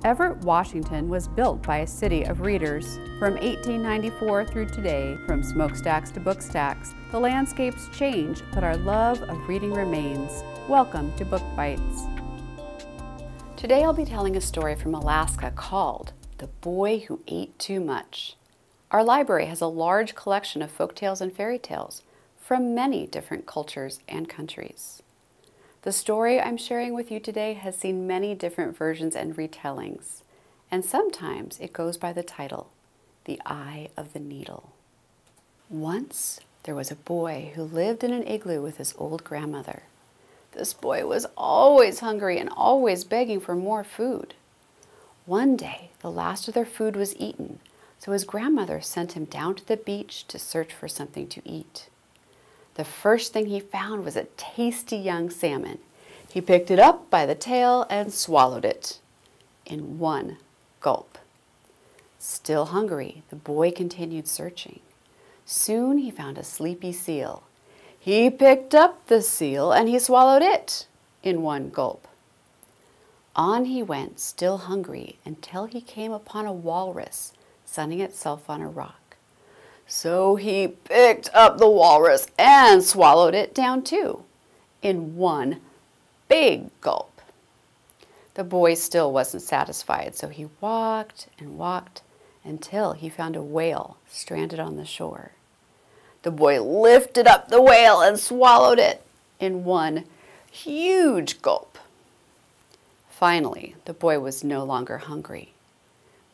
Everett, Washington was built by a city of readers. From 1894 through today, from smokestacks to bookstacks, the landscapes change, but our love of reading remains. Welcome to Book Bites. Today I'll be telling a story from Alaska called The Boy Who Ate Too Much. Our library has a large collection of folktales and fairy tales from many different cultures and countries. The story I'm sharing with you today has seen many different versions and retellings, and sometimes it goes by the title, The Eye of the Needle. Once there was a boy who lived in an igloo with his old grandmother. This boy was always hungry and always begging for more food. One day, the last of their food was eaten, so his grandmother sent him down to the beach to search for something to eat. The first thing he found was a tasty young salmon. He picked it up by the tail and swallowed it in one gulp. Still hungry, the boy continued searching. Soon he found a sleepy seal. He picked up the seal and he swallowed it in one gulp. On he went, still hungry, until he came upon a walrus sunning itself on a rock. So he picked up the walrus and swallowed it down too, in one big gulp. The boy still wasn't satisfied, so he walked and walked until he found a whale stranded on the shore. The boy lifted up the whale and swallowed it in one huge gulp. Finally, the boy was no longer hungry,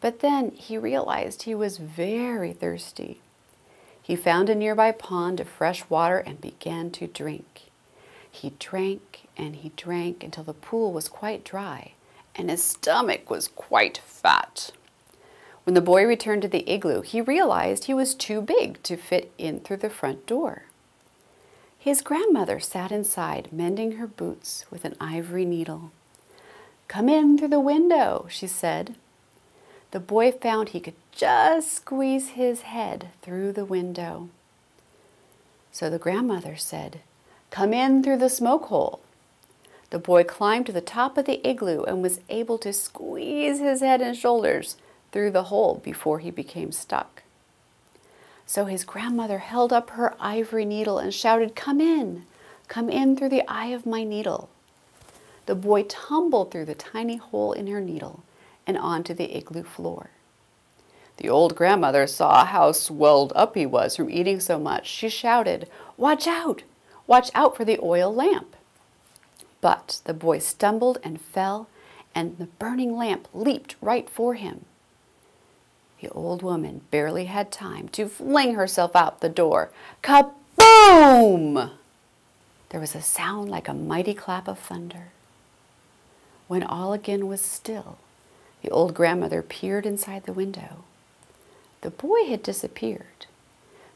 but then he realized he was very thirsty. He found a nearby pond of fresh water and began to drink. He drank and he drank until the pool was quite dry and his stomach was quite fat. When the boy returned to the igloo, he realized he was too big to fit in through the front door. His grandmother sat inside, mending her boots with an ivory needle. "Come in through the window," she said. The boy found he could just squeeze his head through the window. So the grandmother said, "Come in through the smoke hole." The boy climbed to the top of the igloo and was able to squeeze his head and shoulders through the hole before he became stuck. So his grandmother held up her ivory needle and shouted, come in through the eye of my needle." The boy tumbled through the tiny hole in her needle and onto the igloo floor. The old grandmother saw how swelled up he was from eating so much. She shouted, "Watch out! Watch out for the oil lamp!" But the boy stumbled and fell, and the burning lamp leaped right for him. The old woman barely had time to fling herself out the door. Kaboom! There was a sound like a mighty clap of thunder. When all again was still, the old grandmother peered inside the window. The boy had disappeared,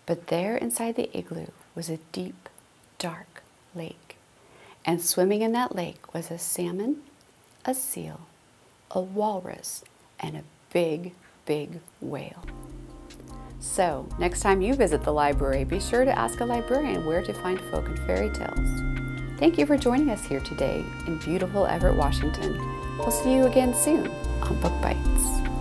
but there inside the igloo was a deep, dark lake. And swimming in that lake was a salmon, a seal, a walrus, and a big, big whale. So, next time you visit the library, be sure to ask a librarian where to find folk and fairy tales. Thank you for joining us here today in beautiful Everett, Washington. We'll see you again soon on Book Bites.